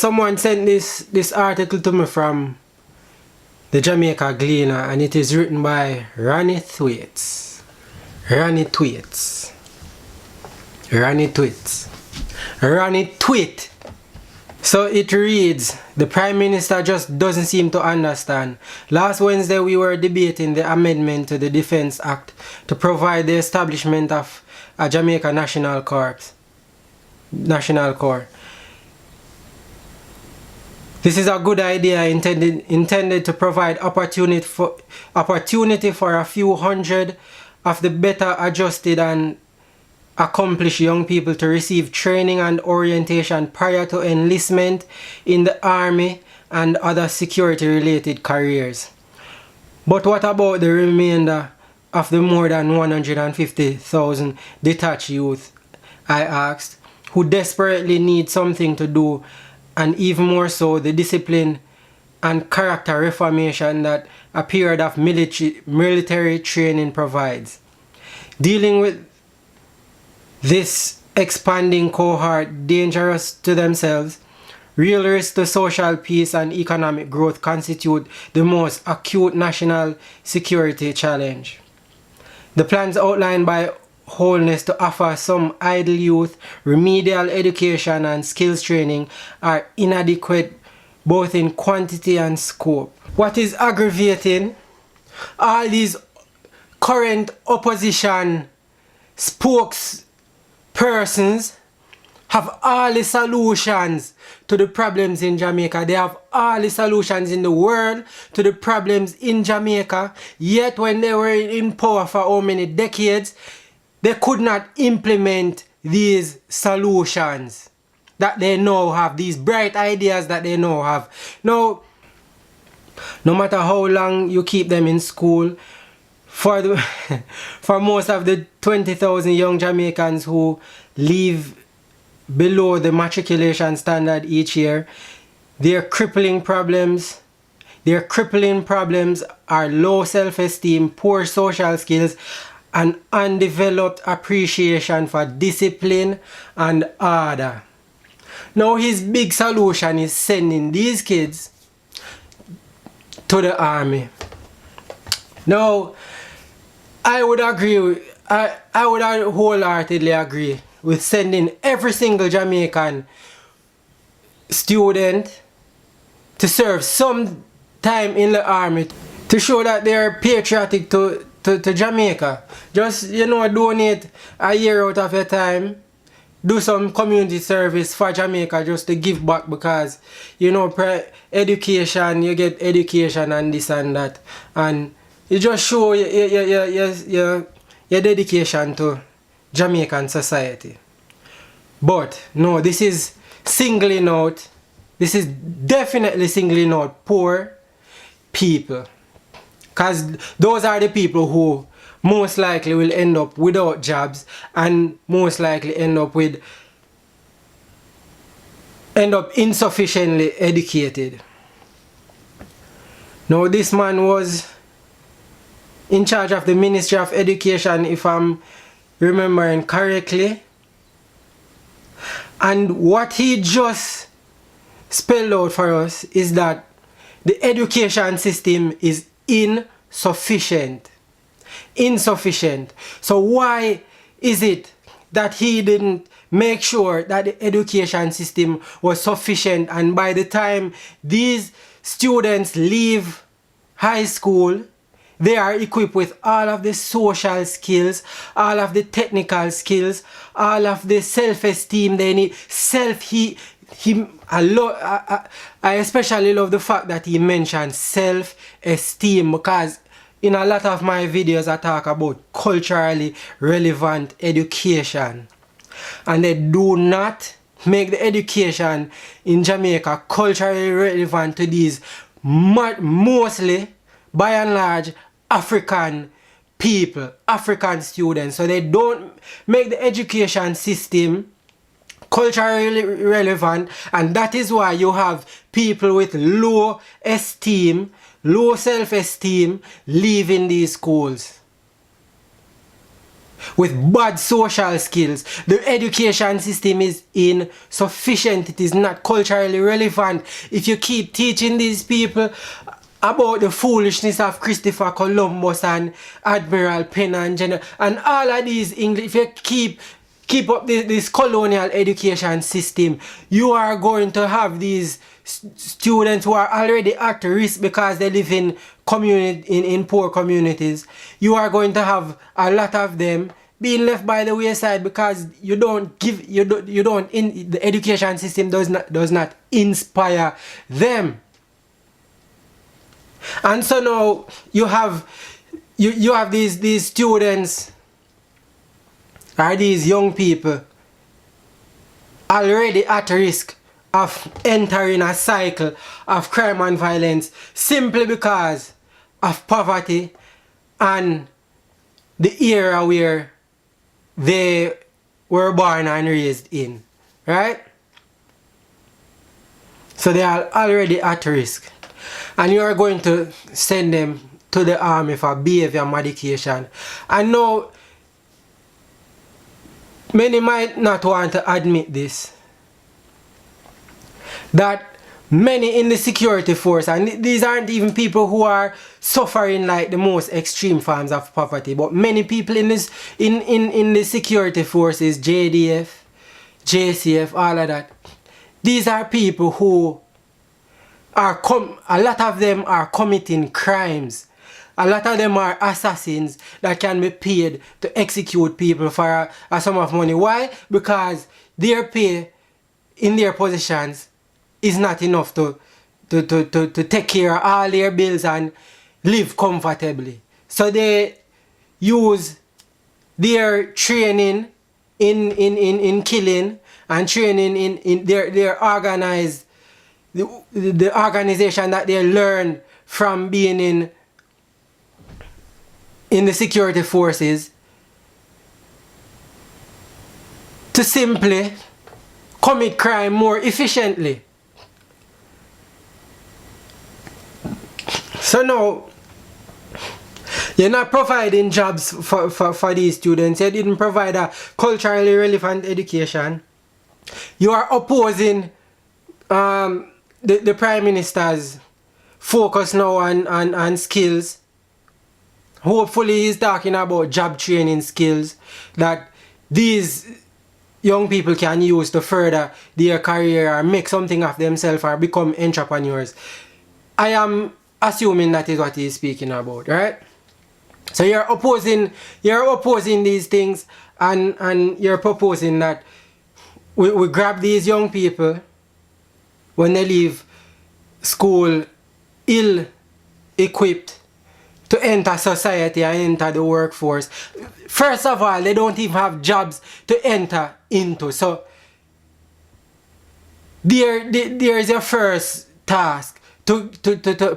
Someone sent this article to me from the Jamaica Gleaner, and it is written by Ronnie Thwaites. Ronnie Thwaites. Ronnie Thwaites. Ronnie Tweet. So it reads, the Prime Minister just doesn't seem to understand. Last Wednesday we were debating the amendment to the Defence Act to provide the establishment of a Jamaica National Corps. This is a good idea intended to provide opportunity for a few hundred of the better adjusted and accomplished young people to receive training and orientation prior to enlistment in the army and other security related careers. But what about the remainder of the more than 150,000 detached youth, I asked, who desperately need something to do, and even more so the discipline and character reformation that a period of military training provides? Dealing with this expanding cohort, dangerous to themselves, real risk to social peace and economic growth, constitute the most acute national security challenge. The plans outlined by Wholeness to offer some idle youth remedial education and skills training are inadequate both in quantity and scope. What is aggravating? All these current opposition spokespersons have all the solutions to the problems in Jamaica. They have all the solutions in the world to the problems in Jamaica. Yet when they were in power for how many decades, they could not implement these solutions that they now have, these bright ideas that they now have. Now, no matter how long you keep them in school, for most of the 20,000 young Jamaicans who leave below the matriculation standard each year, their crippling problems are low self-esteem, poor social skills, and undeveloped appreciation for discipline and order. Now his big solution is sending these kids to the army. Now I would wholeheartedly agree with sending every single Jamaican student to serve some time in the army to show that they are patriotic to Jamaica. Just, donate a year out of your time, do some community service for Jamaica just to give back, because education, you get education and this and that, and you just show your dedication to Jamaican society. But no, this is definitely singling out poor people, because those are the people who most likely will end up without jobs and most likely end up insufficiently educated. Now this man was in charge of the Ministry of Education, if I'm remembering correctly, and what he just spelled out for us is that the education system is insufficient. So why is it that he didn't make sure that the education system was sufficient, and by the time these students leave high school, they are equipped with all of the social skills, all of the technical skills, all of the self-esteem they need. I especially love the fact that he mentioned self-esteem, because in a lot of my videos I talk about culturally relevant education, and they do not make the education in Jamaica culturally relevant to these mostly, by and large, African people, African students. So they don't make the education system culturally relevant, and that is why you have people with low self-esteem leaving these schools. with bad social skills. The education system is insufficient. It is not culturally relevant. If you keep teaching these people about the foolishness of Christopher Columbus and Admiral Penn and all of these English, if you keep up this colonial education system, you are going to have these students who are already at risk because they live in poor communities. You are going to have a lot of them being left by the wayside because the education system does not inspire them. And so now you have these students or these young people already at risk of entering a cycle of crime and violence simply because of poverty and the era where they were born and raised in, right? So they are already at risk. And you are going to send them to the army for behavior modification. And now, many might not want to admit this, that many in the security force, and these aren't even people who are suffering like the most extreme forms of poverty, but many people in the security forces, JDF, JCF, all of that, these are people who a lot of them are committing crimes. A lot of them are assassins that can be paid to execute people for a sum of money. Why? Because their pay in their positions is not enough to take care of all their bills and live comfortably. So they use their training in killing and training in their organized, the organization that they learn from being in the security forces to simply commit crime more efficiently. So now, you're not providing jobs for these students. You didn't provide a culturally relevant education. You are opposing the Prime Minister's focus now on skills. Hopefully he's talking about job training skills that these young people can use to further their career or make something of themselves or become entrepreneurs. I am assuming that is what he's speaking about, right? So you're opposing these things and you're proposing that we grab these young people when they leave school ill-equipped to enter society and enter the workforce. First of all, they don't even have jobs to enter into. So there is your first task to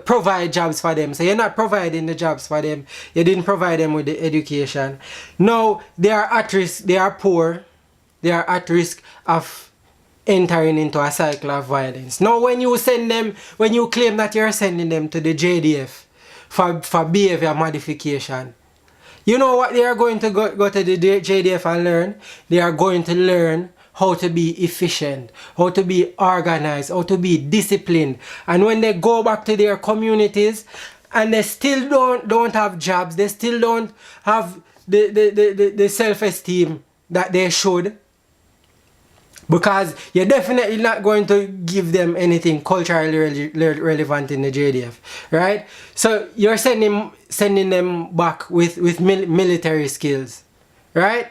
provide jobs for them. So you're not providing the jobs for them. You didn't provide them with the education. Now they are at risk, they are poor, they are at risk of entering into a cycle of violence. Now when you claim that you're sending them to the JDF for behavior modification, you know what they are going to go to the JDF and learn? They are going to learn how to be efficient, how to be organized, how to be disciplined. And when they go back to their communities and they still don't have jobs, they still don't have the self-esteem that they should, because you're definitely not going to give them anything culturally relevant in the JDF, right? So you're sending them back with military skills, right?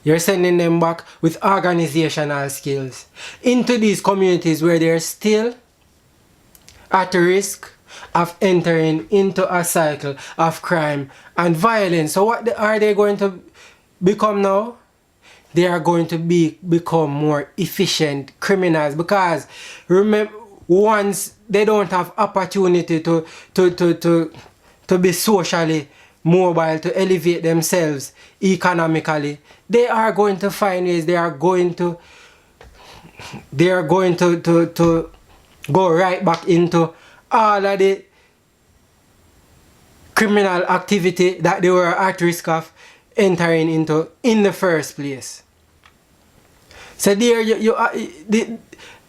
You're sending them back with organizational skills into these communities where they're still at risk of entering into a cycle of crime and violence. So what are they going to become now? They are going to become more efficient criminals, because remember, once they don't have opportunity to be socially mobile, to elevate themselves economically, they are going to find ways. They are going to go right back into all of the criminal activity that they were at risk of entering into in the first place. So there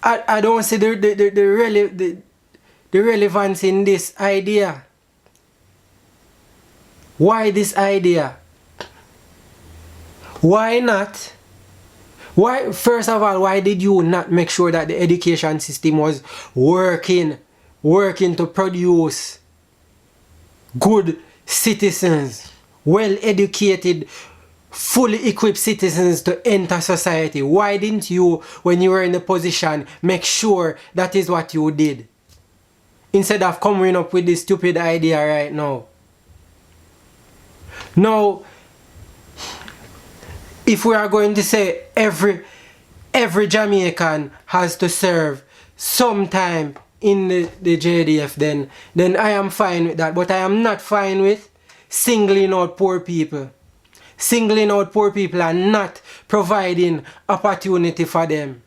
I don't see the relevance in this idea. Why this idea? Why not? Why, first of all, why did you not make sure that the education system was working to produce good citizens, well-educated, fully equipped citizens to enter society? Why didn't you, when you were in the position, make sure that is what you did? Instead of coming up with this stupid idea right now. Now, if we are going to say every Jamaican has to serve some time in the JDF, then I am fine with that. But I am not fine with singling out poor people. Singling out poor people and not providing opportunity for them.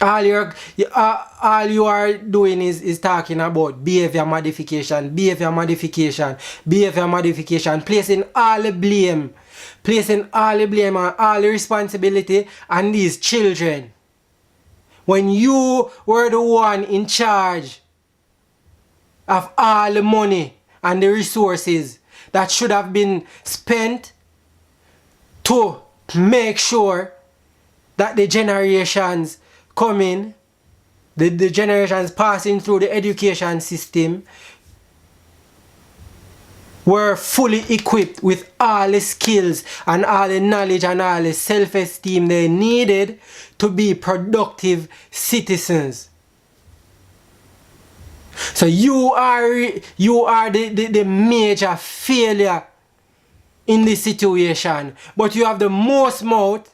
All you are doing is talking about behavior modification, placing all the blame and all the responsibility on these children. When you were the one in charge of all the money and the resources that should have been spent to make sure that the generations coming, the generations passing through the education system were fully equipped with all the skills and all the knowledge and all the self-esteem they needed to be productive citizens. So you are the major failure in this situation, but you have the most mouth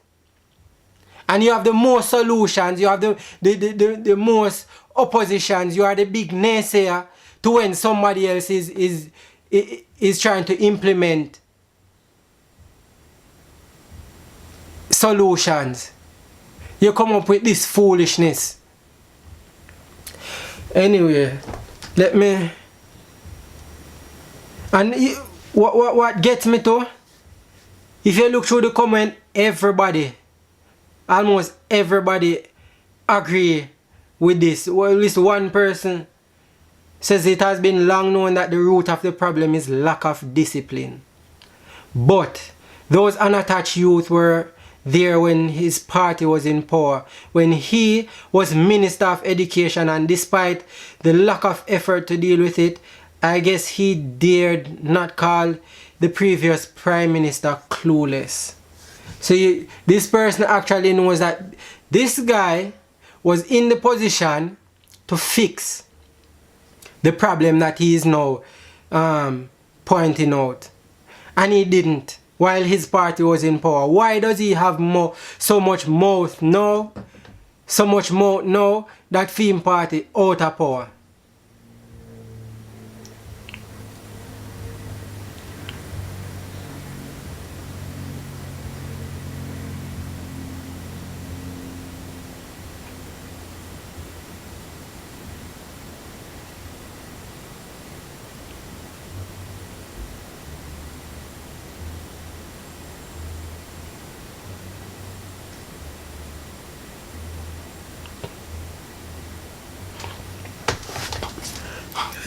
and you have the most solutions, you have the most oppositions, you are the big naysayer to when somebody else is trying to implement solutions. You come up with this foolishness. Anyway, let me... And what gets me to, if you look through the comment, almost everybody agree with this. Well, at least one person says it has been long known that the root of the problem is lack of discipline. But those unattached youth were there when his party was in power, when he was Minister of Education, and despite the lack of effort to deal with it, I guess he dared not call the previous Prime Minister clueless. So this person actually knows that this guy was in the position to fix the problem that he is now pointing out, and he didn't while his party was in power. Why does he have so much mouth now that Feme party out of power?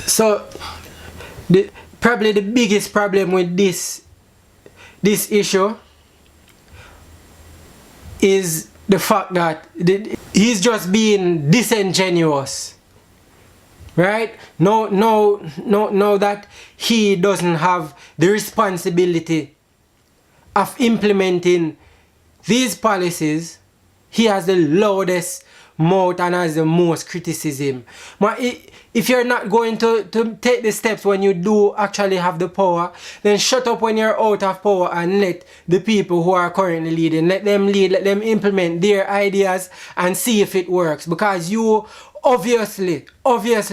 So probably the biggest problem with this issue is the fact that he's just being disingenuous, right? No that he doesn't have the responsibility of implementing these policies. He has the loudest mouth and has the most criticism. But if you're not going to take the steps when you do actually have the power, then shut up when you're out of power and let the people who are currently leading, let them lead, let them implement their ideas and see if it works. Because you obviously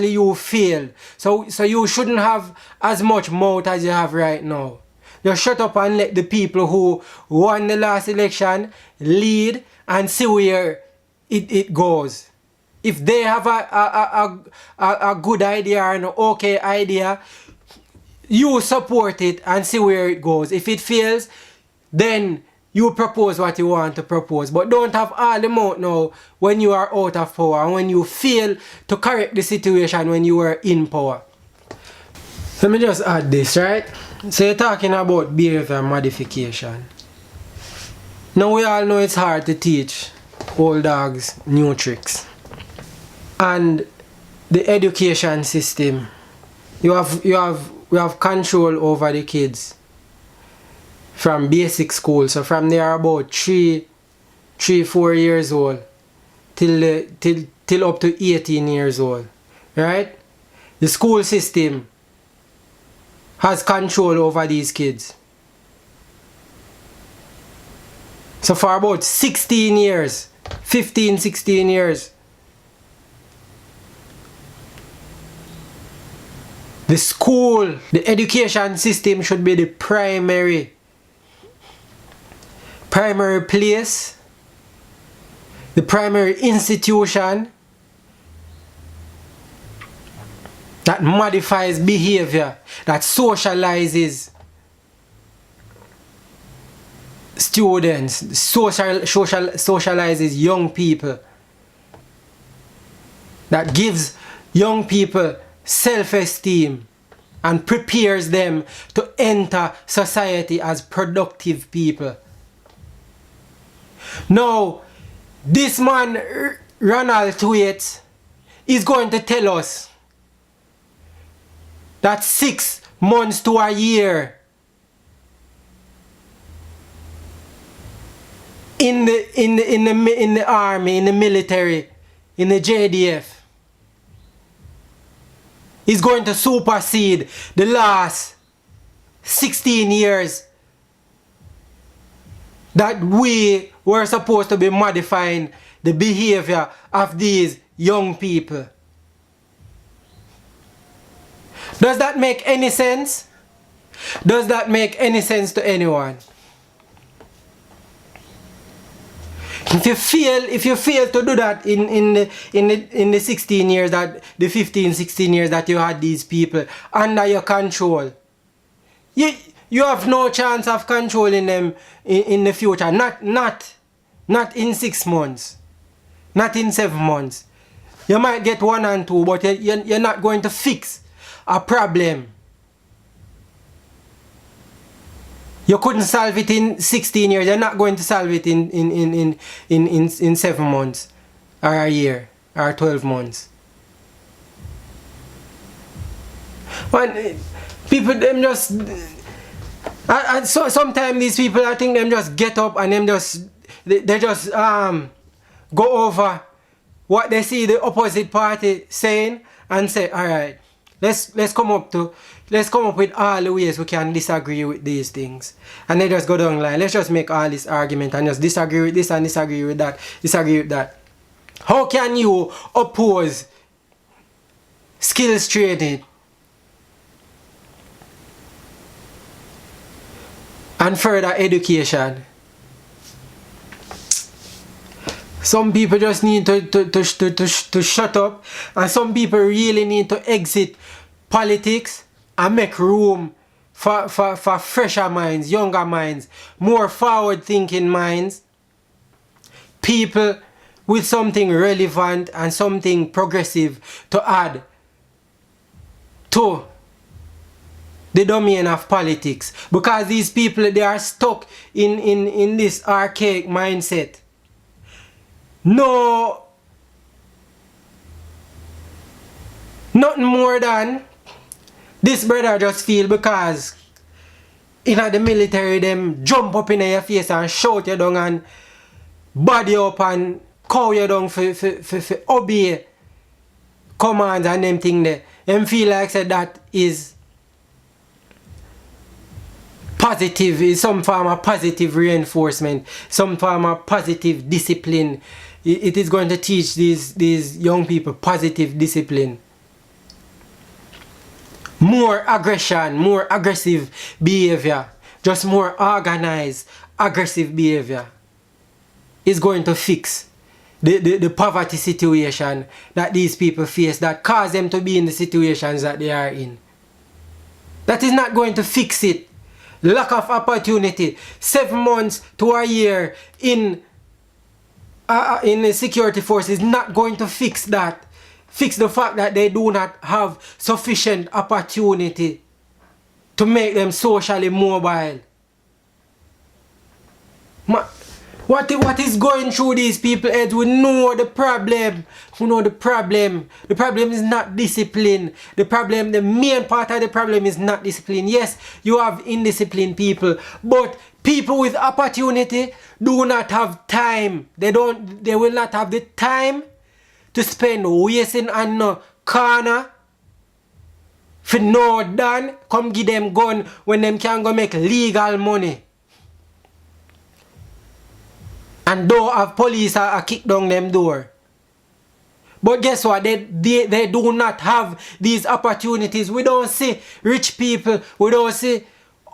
you failed. So you shouldn't have as much mouth as you have right now. Just shut up and let the people who won the last election lead and see where it goes. If they have a good idea or an okay idea, you support it and see where it goes. If it fails, then you propose what you want to propose. But don't have all the mouth now when you are out of power and when you fail to correct the situation when you are in power. Let me just add this, right? So you're talking about behavior modification. Now we all know it's hard to teach old dogs new tricks. And the education system, we have control over the kids from basic school. So from they are about 4 years old till up to 18 years old, right? The school system has control over these kids. So for about 16 years, 15, 16 years, the school, the education system should be the primary place, the primary institution that modifies behavior, that socializes students, socializes young people, that gives young people self-esteem and prepares them to enter society as productive people. Now, this man, Ronald Thwaite, is going to tell us that 6 months to a year in the army, in the military, in the JDF, is going to supersede the last 16 years that we were supposed to be modifying the behavior of these young people. Does that make any sense? Does that make any sense to anyone? If you fail to do that in the 16 years, that the 15, 16 years that you had these people under your control, you have no chance of controlling them in the future. Not in 6 months, not in 7 months. You might get 1 and 2, but you're not going to fix a problem. You couldn't solve it in 16 years. You're not going to solve it in 7 months or a year or 12 months. When people, them just, so sometimes these people, I think them just get up and them just, they just go over what they see the opposite party saying and say, all right, let's come up with all the ways we can disagree with these things. And they just go down the line. Let's just make all this argument and just disagree with this and disagree with that, disagree with that. How can you oppose skills training and further education? Some people just need to shut up, and some people really need to exit politics and make room for fresher minds, younger minds, more forward-thinking minds, people with something relevant and something progressive to add to the domain of politics. Because these people, they are stuck in this archaic mindset. No, nothing more than this brother just feel because in the military them jump up in your face and shout you down and body up and call you down for obey commands and them thing there. Them feel like said that is positive, is some form of positive reinforcement, some form of positive discipline. It is going to teach these young people positive discipline. More aggression, more aggressive behavior, just more organized, aggressive behavior is going to fix the poverty situation that these people face, that cause them to be in the situations that they are in. That is not going to fix it. Lack of opportunity. 7 months to a year in the security force is not going to fix that. Fix the fact that they do not have sufficient opportunity to make them socially mobile. What is going through these people's heads? We know the problem. We know the problem. The problem is not discipline. The main part of the problem is not discipline. Yes, you have indisciplined people, but people with opportunity do not have time. They will not have the time to spend wasting on no corner for no done. Come give them gun when them can go make legal money. And don't have police a kick down them door. But guess what? They do not have these opportunities. We don't see rich people. We don't see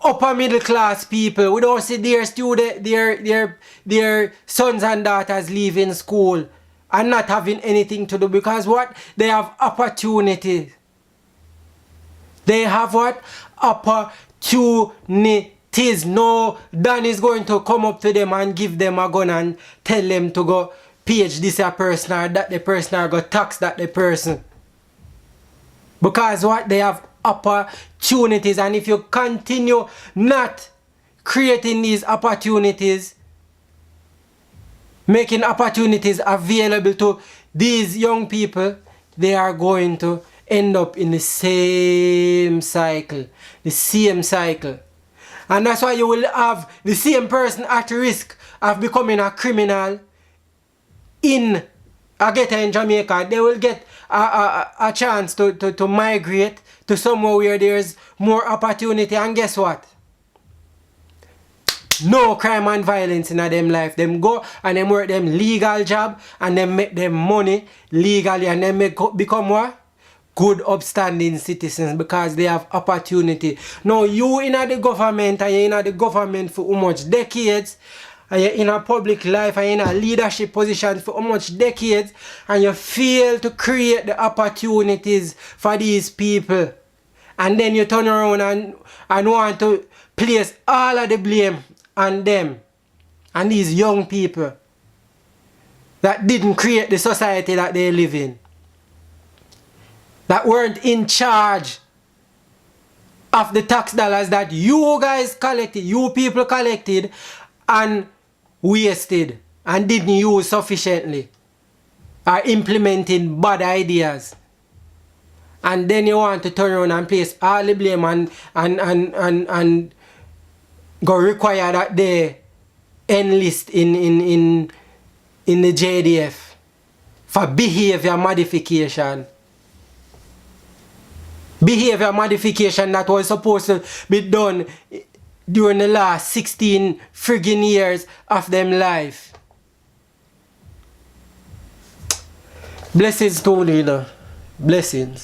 upper middle class people. We don't see their sons and daughters leaving school and not having anything to do, because what? They have opportunities. They have what? Opportunities. No, Dan is going to come up to them and give them a gun and tell them to go page this a person or that the person, or go tax that the person. Because what? They have opportunities, and if you continue not creating these opportunities, making opportunities available to these young people, they are going to end up in the same cycle. The same cycle. And that's why you will have the same person at risk of becoming a criminal in a ghetto in Jamaica. They will get a chance to migrate to somewhere where there's more opportunity. And guess what? No crime and violence in them life. Them go and them work them legal job and them make them money legally, and them become what? Good upstanding citizens, because they have opportunity. Now you in the government, and you're in the government for how much decades, and you're in a public life and you're in a leadership position for how much decades, and you fail to create the opportunities for these people, and then you turn around and want to place all of the blame on them and these young people that didn't create the society that they live in, that weren't in charge of the tax dollars that you guys collected, you people collected and wasted and didn't use sufficiently, are implementing bad ideas. And then you want to turn around and place all the blame and go require that they enlist in the JDF for behavior modification. Behavior modification that was supposed to be done during the last 16 friggin' years of them life. Blessings to you, Blessings.